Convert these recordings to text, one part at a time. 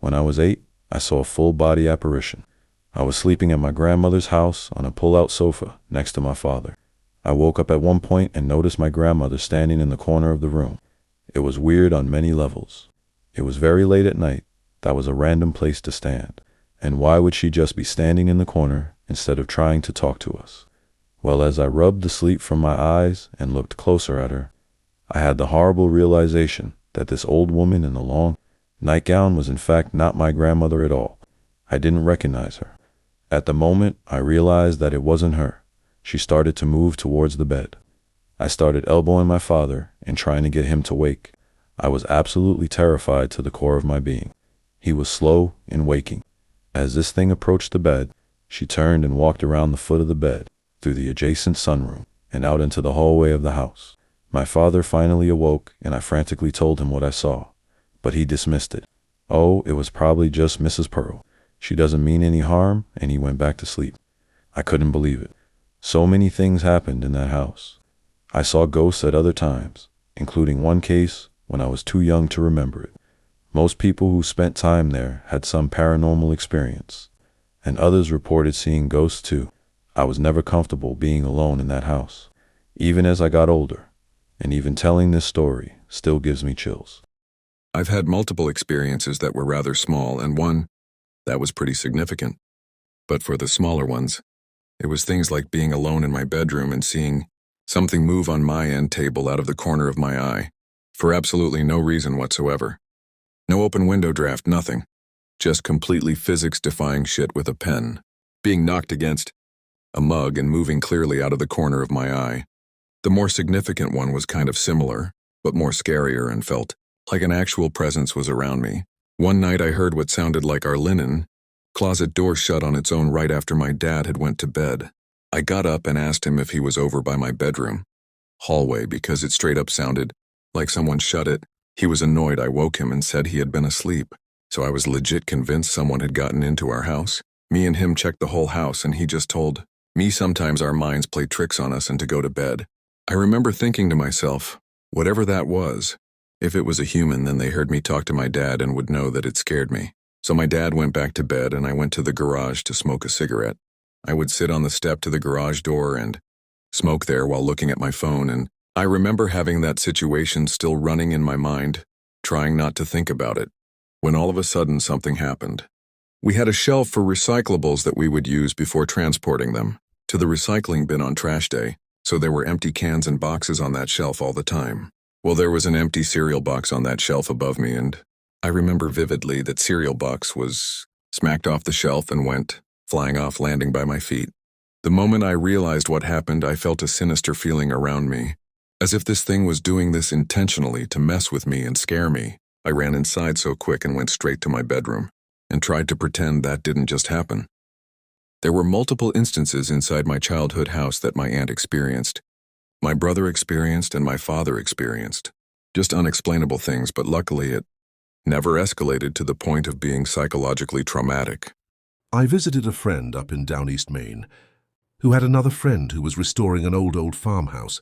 When I was 8, I saw a full-body apparition. I was sleeping at my grandmother's house on a pull-out sofa next to my father. I woke up at one point and noticed my grandmother standing in the corner of the room. It was weird on many levels. It was very late at night. That was a random place to stand. And why would she just be standing in the corner instead of trying to talk to us? Well, as I rubbed the sleep from my eyes and looked closer at her, I had the horrible realization that this old woman in the long nightgown was in fact not my grandmother at all. I didn't recognize her. At the moment, I realized that it wasn't her. She started to move towards the bed. I started elbowing my father and trying to get him to wake. I was absolutely terrified to the core of my being. He was slow in waking. As this thing approached the bed, she turned and walked around the foot of the bed, through the adjacent sunroom, and out into the hallway of the house. My father finally awoke, and I frantically told him what I saw, but he dismissed it. Oh, it was probably just Mrs. Pearl. She doesn't mean any harm, and he went back to sleep. I couldn't believe it. So many things happened in that house. I saw ghosts at other times, including one case when I was too young to remember it. Most people who spent time there had some paranormal experience, and others reported seeing ghosts too. I was never comfortable being alone in that house, even as I got older, and even telling this story still gives me chills. I've had multiple experiences that were rather small, and one that was pretty significant. But for the smaller ones, it was things like being alone in my bedroom and seeing something move on my end table out of the corner of my eye, for absolutely no reason whatsoever. No open window draft, nothing. Just completely physics-defying shit with a pen, being knocked against a mug and moving clearly out of the corner of my eye. The more significant one was kind of similar, but more scarier and felt like an actual presence was around me. One night I heard what sounded like our linen closet door shut on its own right after my dad had went to bed. I got up and asked him if he was over by my bedroom hallway because it straight up sounded like someone shut it. He was annoyed. I woke him and said he had been asleep, so I was legit convinced someone had gotten into our house. Me and him checked the whole house, and he just told me sometimes our minds play tricks on us and to go to bed. I remember thinking to myself, whatever that was, if it was a human, then they heard me talk to my dad and would know that it scared me. So my dad went back to bed and I went to the garage to smoke a cigarette. I would sit on the step to the garage door and smoke there while looking at my phone, and I remember having that situation still running in my mind, trying not to think about it, when all of a sudden something happened. We had a shelf for recyclables that we would use before transporting them to the recycling bin on trash day, so there were empty cans and boxes on that shelf all the time. Well, there was an empty cereal box on that shelf above me, and I remember vividly that cereal box was smacked off the shelf and went flying off, landing by my feet. The moment I realized what happened, I felt a sinister feeling around me, as if this thing was doing this intentionally to mess with me and scare me. I ran inside so quick and went straight to my bedroom and tried to pretend that didn't just happen. There were multiple instances inside my childhood house that my aunt experienced, my brother experienced, and my father experienced. Just unexplainable things, but luckily it never escalated to the point of being psychologically traumatic. I visited a friend up in Down East Maine who had another friend who was restoring an old farmhouse.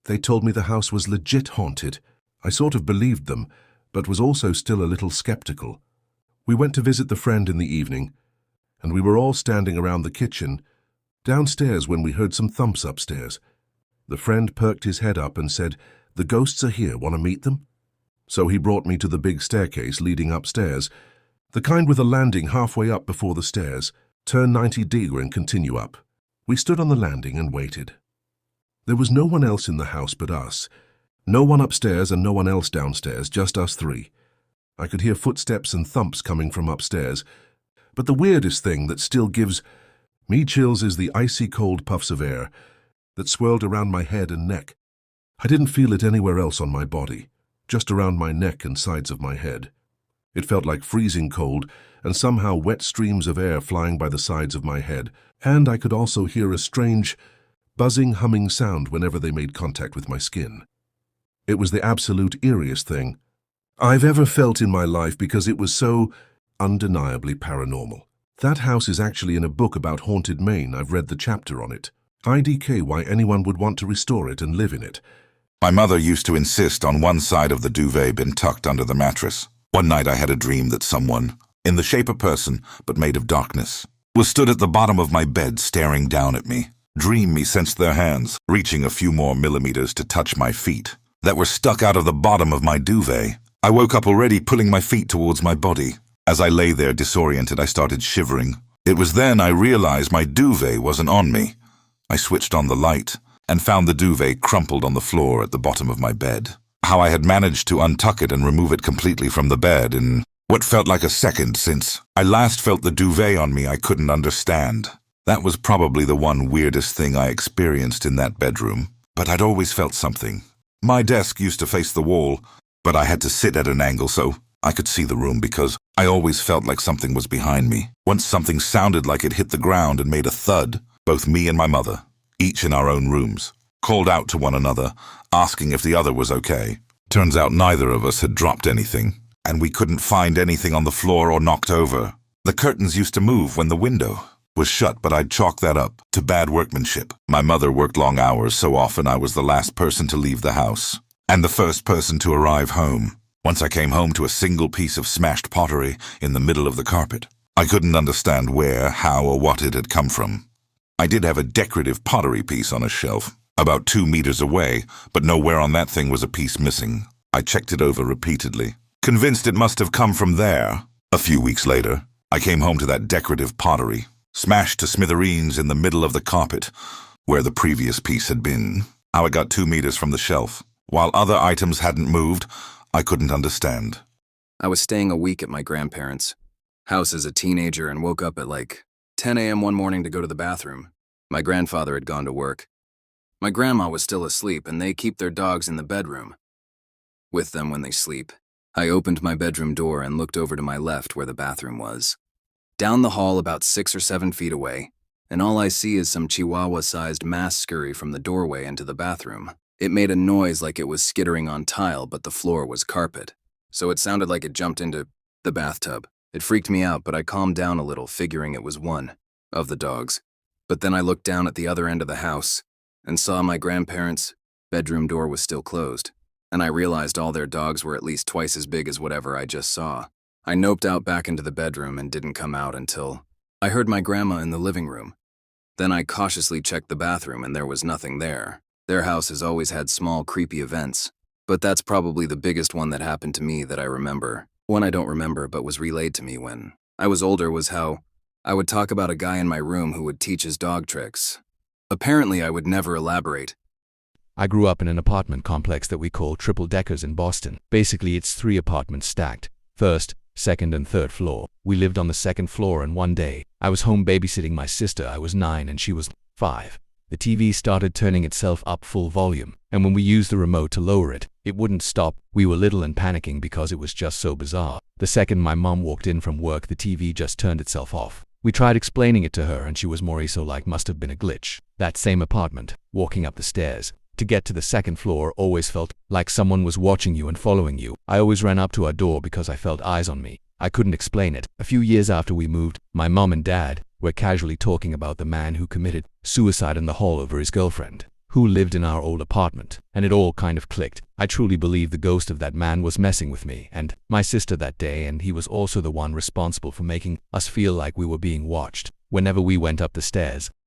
They told me the house was legit haunted. I sort of believed them, but was also still a little skeptical. We went to visit the friend in the evening, and we were all standing around the kitchen, downstairs, when we heard some thumps upstairs. The friend perked his head up and said, "The ghosts are here, want to meet them?" So he brought me to the big staircase leading upstairs, the kind with a landing halfway up before the stairs. Turn 90° and continue up. We stood on the landing and waited. There was no one else in the house but us. No one upstairs and no one else downstairs, just us three. I could hear footsteps and thumps coming from upstairs, but the weirdest thing that still gives me chills is the icy cold puffs of air that swirled around my head and neck. I didn't feel it anywhere else on my body, just around my neck and sides of my head. It felt like freezing cold and somehow wet streams of air flying by the sides of my head, and I could also hear a strange, buzzing, humming sound whenever they made contact with my skin. It was the absolute eeriest thing I've ever felt in my life because it was so undeniably paranormal. That house is actually in a book about haunted Maine. I've read the chapter on it. IDK why anyone would want to restore it and live in it. My mother used to insist on one side of the duvet being tucked under the mattress. One night I had a dream that someone in the shape of a person, but made of darkness, was stood at the bottom of my bed staring down at me. Dream me sensed their hands, reaching a few more millimeters to touch my feet, that were stuck out of the bottom of my duvet. I woke up already, pulling my feet towards my body. As I lay there disoriented, I started shivering. It was then I realized my duvet wasn't on me. I switched on the light and found the duvet crumpled on the floor at the bottom of my bed. How I had managed to untuck it and remove it completely from the bed in what felt like a second since I last felt the duvet on me I couldn't understand. That was probably the one weirdest thing I experienced in that bedroom, but I'd always felt something. My desk used to face the wall, but I had to sit at an angle so I could see the room because I always felt like something was behind me. Once something sounded like it hit the ground and made a thud. Both me and my mother, each in our own rooms, called out to one another, asking if the other was okay. Turns out neither of us had dropped anything, and we couldn't find anything on the floor or knocked over. The curtains used to move when the window was shut, but I'd chalk that up to bad workmanship. My mother worked long hours, so often I was the last person to leave the house, and the first person to arrive home. Once I came home to a single piece of smashed pottery in the middle of the carpet. I couldn't understand where, how, or what it had come from. I did have a decorative pottery piece on a shelf, about 2 meters away, but nowhere on that thing was a piece missing. I checked it over repeatedly, convinced it must have come from there. A few weeks later, I came home to that decorative pottery, smashed to smithereens in the middle of the carpet, where the previous piece had been. How it got 2 meters from the shelf, while other items hadn't moved, I couldn't understand. I was staying a week at my grandparents' house as a teenager and woke up at like 10 a.m. one morning to go to the bathroom. My grandfather had gone to work. My grandma was still asleep, and they keep their dogs in the bedroom with them when they sleep. I opened my bedroom door and looked over to my left where the bathroom was. Down the hall about 6 or 7 feet away, and all I see is some chihuahua-sized mass scurry from the doorway into the bathroom. It made a noise like it was skittering on tile, but the floor was carpet, so it sounded like it jumped into the bathtub. It freaked me out, but I calmed down a little, figuring it was one of the dogs. But then I looked down at the other end of the house and saw my grandparents' bedroom door was still closed, and I realized all their dogs were at least twice as big as whatever I just saw. I noped out back into the bedroom and didn't come out until I heard my grandma in the living room. Then I cautiously checked the bathroom and there was nothing there. Their house has always had small, creepy events, but that's probably the biggest one that happened to me that I remember. One I don't remember but was relayed to me when I was older was how I would talk about a guy in my room who would teach his dog tricks. Apparently, I would never elaborate. I grew up in an apartment complex that we call triple deckers in Boston. Basically, it's 3 apartments stacked. First, second, and third floor. We lived on the second floor, and one day, I was home babysitting my sister. I was 9 and she was 5. The TV started turning itself up full volume, and when we used the remote to lower it, it wouldn't stop. We were little and panicking because it was just so bizarre. The second my mom walked in from work, the TV just turned itself off. We tried explaining it to her and she was more so like must have been a glitch. That same apartment, walking up the stairs to get to the second floor always felt like someone was watching you and following you. I always ran up to our door because I felt eyes on me. I couldn't explain it. A few years after we moved, my mom and dad were casually talking about the man who committed suicide in the hall over his girlfriend, who lived in our old apartment, and it all kind of clicked. I truly believe the ghost of that man was messing with me and my sister that day, and he was also the one responsible for making us feel like we were being watched. Whenever we went up the stairs,